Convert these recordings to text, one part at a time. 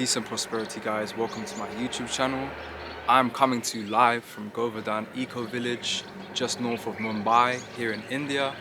Peace and prosperity, guys. Welcome to my YouTube channel. I'm coming to you live from Govardhan Eco Village, just north of Mumbai, here in India.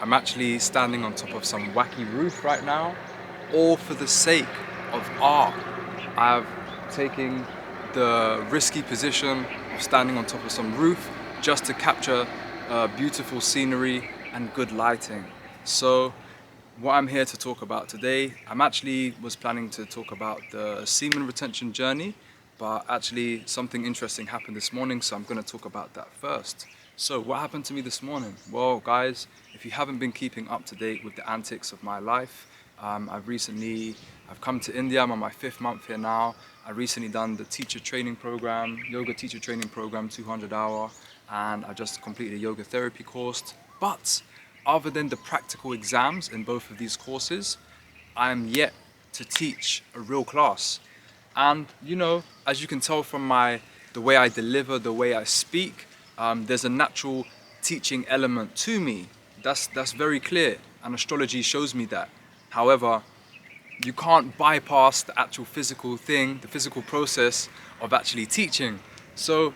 I'm actually standing on top of some wacky roof right now, all for the sake of art. I've taken the risky position of standing on top of some roof just to capture beautiful scenery and good lighting. So what I'm here to talk about today, was planning to talk about the semen retention journey, but actually something interesting happened this morning, so I'm going to talk about that first. So what happened to me this morning? Well, guys, if you haven't been keeping up to date with the antics of my life, I've come to India. I'm on my 5th month here now. I recently done the teacher training program, yoga teacher training program, 200 hour, and I just completed a yoga therapy course. But other than the practical exams in both of these courses, I am yet to teach a real class. And you know, as you can tell from the way I deliver, the way I speak, there's a natural teaching element to me. That's very clear, and astrology shows me that. However, you can't bypass the actual physical thing, the physical process of actually teaching. So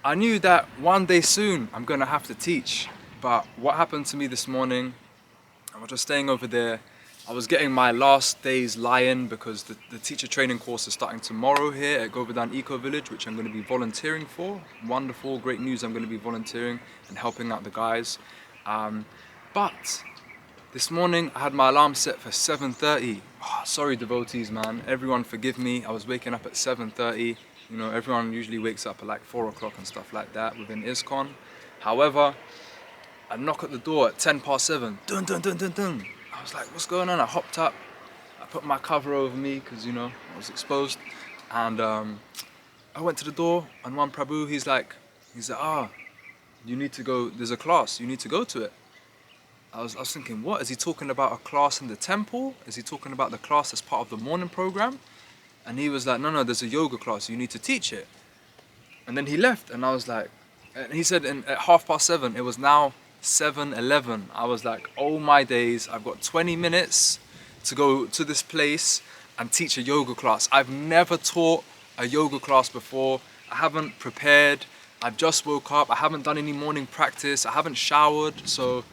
I knew that one day soon I'm gonna have to teach. But what happened to me this morning, I was just staying over there. I was getting my last day's lie-in because the teacher training course is starting tomorrow here at Govardhan Eco Village, which I'm going to be volunteering for. Wonderful, great news, I'm going to be volunteering and helping out the guys. But this morning I had my alarm set for 7:30. Oh, sorry devotees, man. Everyone forgive me. I was waking up at 7:30. You know, everyone usually wakes up at like 4 o'clock and stuff like that within ISKCON. However, I knock at the door at 7:10. Dun dun dun dun dun. I was like, what's going on? I hopped up. I put my cover over me because, you know, I was exposed. And I went to the door, and one Prabhu, he's like, you need to go, there's a class, you need to go to it. I was thinking, what? Is he talking about a class in the temple? Is he talking about the class as part of the morning program? And he was like, no, there's a yoga class, you need to teach it. And then he left, and I was like, and he said at 7:30, it was now 7:11. I was like, oh my days, I've got 20 minutes to go to this place and teach a yoga class. I've never taught a yoga class before. I haven't prepared. I've just woke up. I haven't done any morning practice. I haven't showered. So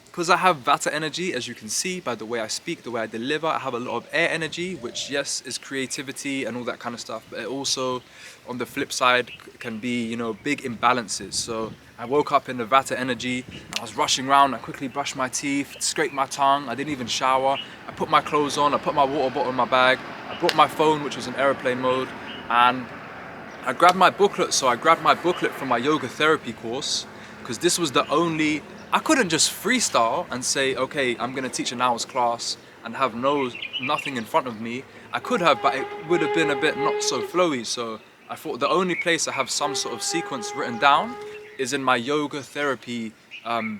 because I have Vata energy, as you can see by the way I speak, the way I deliver, I have a lot of air energy, which yes, is creativity and all that kind of stuff, but it also, on the flip side, can be, you know, big imbalances. So I woke up in the Vata energy, I was rushing around, I quickly brushed my teeth, scraped my tongue, I didn't even shower, I put my clothes on, I put my water bottle in my bag, I brought my phone, which was in airplane mode, and I grabbed my booklet. So I grabbed my booklet from my yoga therapy course, because this was the only, I couldn't just freestyle and say, okay, I'm gonna teach an hour's class and have nothing in front of me. I could have, but it would have been a bit not so flowy. So I thought the only place I have some sort of sequence written down is in my yoga therapy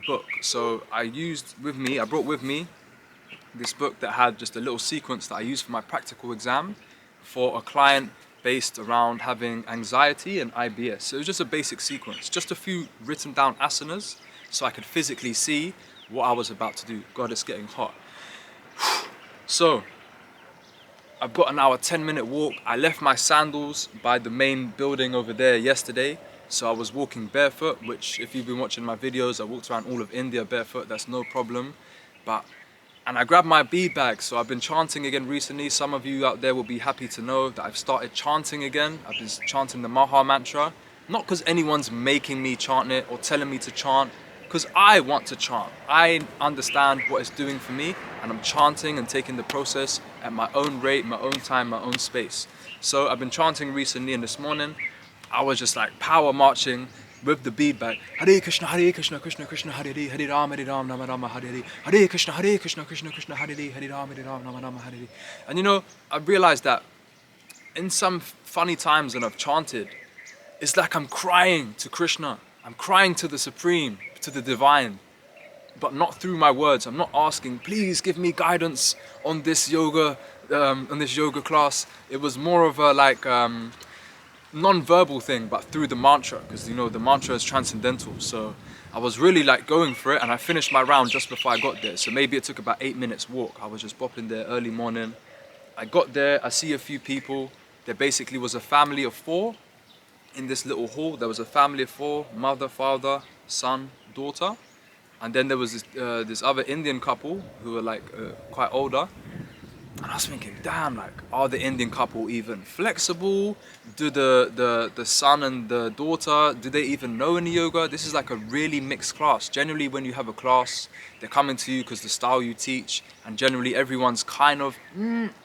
book. So I brought with me this book that had just a little sequence that I used for my practical exam for a client based around having anxiety and IBS. So it was just a basic sequence, just a few written down asanas, so I could physically see what I was about to do. God, it's getting hot. So I've got an hour, 10-minute walk. I left my sandals by the main building over there yesterday. So I was walking barefoot, which if you've been watching my videos, I walked around all of India barefoot, that's no problem. And I grabbed my bead bag, so I've been chanting again recently. Some of you out there will be happy to know that I've started chanting again. I've been chanting the Maha Mantra, not because anyone's making me chant it or telling me to chant, because I want to chant. I understand what it's doing for me, and I'm chanting and taking the process at my own rate, my own time, my own space. So I've been chanting recently, and this morning I was just like power marching with the bead bag. Hare Krishna, Krishna Krishna, Hare Ram, Rama Rama, Hare Krishna, Krishna Krishna, Hare Ram, Rama Rama, Hare. And you know, I realized that in some funny times when I've chanted, it's like I'm crying to Krishna. I'm crying to the Supreme, to the Divine, but not through my words. I'm not asking, please give me guidance on this yoga class. It was more of a non-verbal thing, but through the mantra, because you know the mantra is transcendental. So I was really like going for it, and I finished my round just before I got there. So maybe it took about 8 minutes walk. I was just bopping there early morning. I got there, I see a few people, there basically was a family of 4 in this little hall. There was a family of 4, mother, father, son, daughter. And then there was this other Indian couple who were like quite older. And I was thinking, damn, like, are the Indian couple even flexible? Do the son and the daughter, do they even know any yoga? This is like a really mixed class. Generally, when you have a class, they're coming to you because the style you teach, and generally everyone's kind of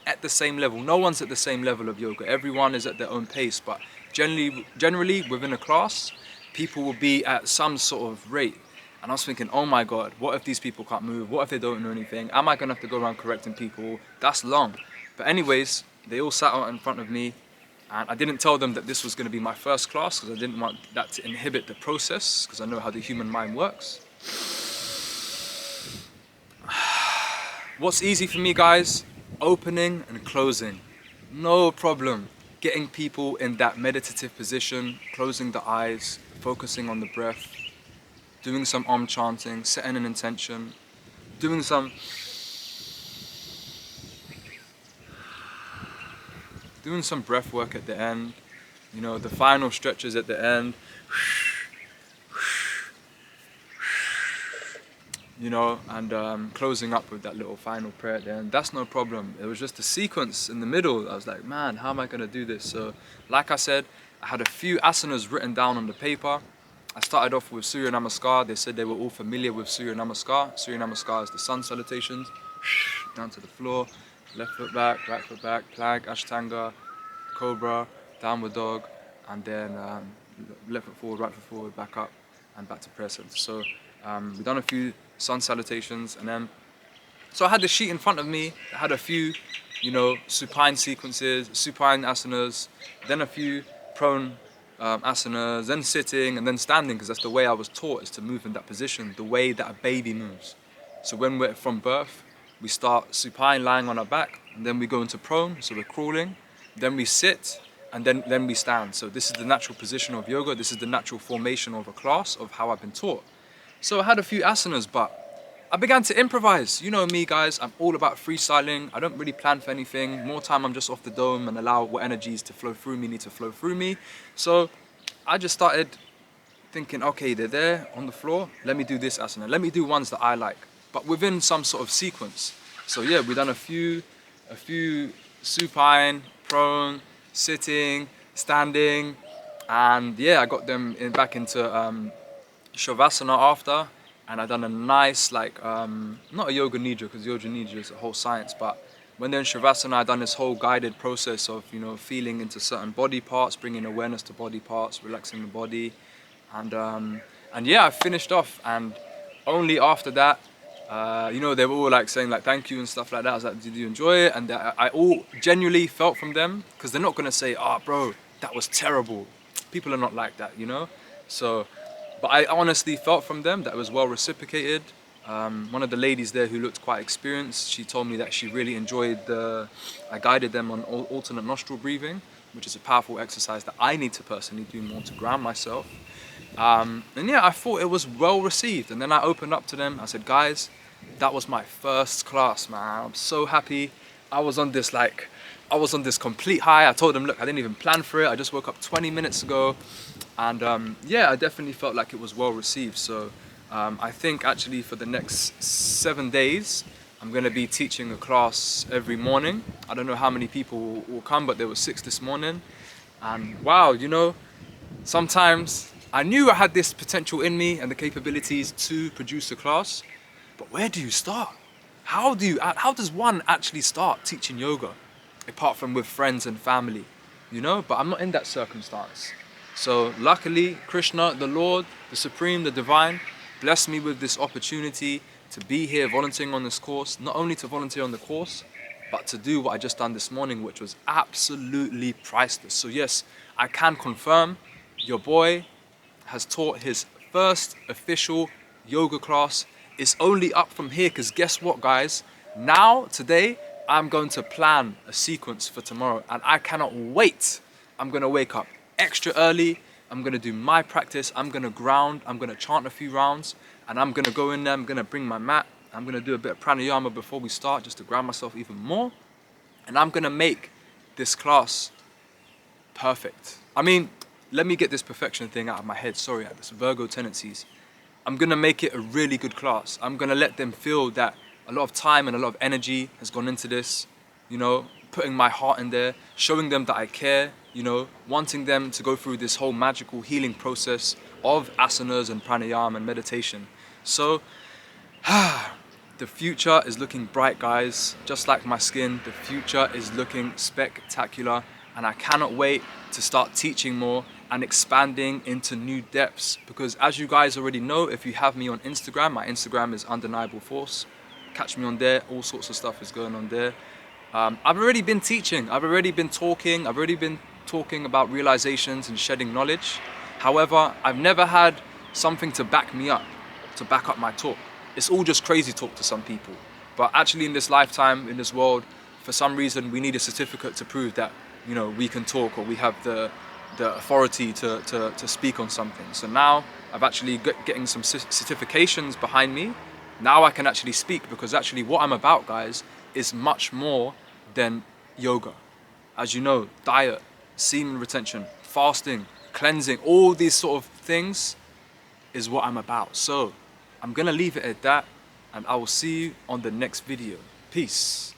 at the same level. No one's at the same level of yoga. Everyone is at their own pace, but generally within a class, people will be at some sort of rate. And I was thinking, oh my God, what if these people can't move? What if they don't know anything? Am I gonna have to go around correcting people? That's long. But anyways, they all sat out in front of me, and I didn't tell them that this was gonna be my first class because I didn't want that to inhibit the process, because I know how the human mind works. What's easy for me, guys? Opening and closing. No problem. Getting people in that meditative position, closing the eyes, focusing on the breath, doing some Om chanting, setting an intention, doing some breath work at the end, you know, the final stretches at the end, you know, and closing up with that little final prayer at the end. That's no problem. It was just the sequence in the middle. I was like, man, how am I gonna do this? So, like I said, I had a few asanas written down on the paper. I started off with Surya Namaskar. They said they were all familiar with Surya Namaskar. Surya Namaskar is the sun salutations, down to the floor, left foot back, right foot back, plank, Ashtanga, Cobra, downward dog, and then left foot forward, right foot forward, back up, and back to prayer center. So we've done a few sun salutations, and then, so I had the sheet in front of me. I had a few, you know, supine sequences, supine asanas, then a few prone asanas, then sitting, and then standing, because that's the way I was taught, is to move in that position, the way that a baby moves. So when we're from birth, we start supine, lying on our back, and then we go into prone, so we're crawling, then we sit, and then we stand. So this is the natural position of yoga. This is the natural formation of a class, of how I've been taught. So I had a few asanas, but I began to improvise. You know me, guys, I'm all about freestyling. I don't really plan for anything. More time I'm just off the dome and allow what energies to flow through me need to flow through me. So I just started thinking, okay, they're there on the floor. Let me do this asana. Let me do ones that I like, but within some sort of sequence. So yeah, we've done a few supine, prone, sitting, standing, and yeah, I got them back into Shavasana after. And I done a nice, like, not a Yoga Nidra, because Yoga Nidra is a whole science, but when they're in Shavasana, I done this whole guided process of, you know, feeling into certain body parts, bringing awareness to body parts, relaxing the body, and yeah, I finished off, and only after that, you know, they were all like saying like thank you and stuff like that. I was like, did you enjoy it? And I all genuinely felt from them, because they're not gonna say, oh bro, that was terrible. People are not like that, you know. So. But I honestly felt from them that it was well reciprocated. One of the ladies there who looked quite experienced, she told me that she really enjoyed I guided them on alternate nostril breathing, which is a powerful exercise that I need to personally do more to ground myself. And yeah, I thought it was well received. And then I opened up to them. I said, guys, that was my first class, man. I'm so happy. I was on this complete high. I told them, look, I didn't even plan for it. I just woke up 20 minutes ago. And yeah, I definitely felt like it was well received. So I think actually for the next 7 days, I'm going to be teaching a class every morning. I don't know how many people will come, but there were 6 this morning. And wow, you know, sometimes I knew I had this potential in me and the capabilities to produce a class, but where do you start? How does one actually start teaching yoga, apart from with friends and family, you know? But I'm not in that circumstance. So luckily, Krishna, the Lord, the Supreme, the Divine, blessed me with this opportunity to be here volunteering on this course, not only to volunteer on the course, but to do what I just done this morning, which was absolutely priceless. So yes, I can confirm your boy has taught his first official yoga class. It's only up from here, because guess what, guys? Now, today, I'm going to plan a sequence for tomorrow, and I cannot wait. I'm going to wake up extra early. I'm going to do my practice. I'm going to ground. I'm going to chant a few rounds, and I'm going to go in there. I'm going to bring my mat. I'm going to do a bit of pranayama before we start, just to ground myself even more. And I'm going to make this class perfect. I mean, let me get this perfection thing out of my head. Sorry, this Virgo tendencies. I'm gonna make it a really good class. I'm gonna let them feel that a lot of time and a lot of energy has gone into this, you know, putting my heart in there, showing them that I care, you know, wanting them to go through this whole magical healing process of asanas and pranayama and meditation. So, the future is looking bright, guys. Just like my skin, the future is looking spectacular, and I cannot wait to start teaching more and expanding into new depths, because as you guys already know, if you have me on Instagram, my Instagram is Undeniable Force. Catch me on there. All sorts of stuff is going on there. I've already been teaching, I've already been talking about realizations and shedding knowledge. However, I've never had something to back me up, to back up my talk. It's all just crazy talk to some people. But actually in this lifetime, in this world, for some reason, we need a certificate to prove that, you know, we can talk, or we have the authority to speak on something. So now I've actually getting some certifications behind me. Now I can actually speak, because actually what I'm about, guys, is much more than yoga. As you know, diet, semen retention, fasting, cleansing, all these sort of things is what I'm about. So I'm gonna leave it at that, and I will see you on the next video. Peace.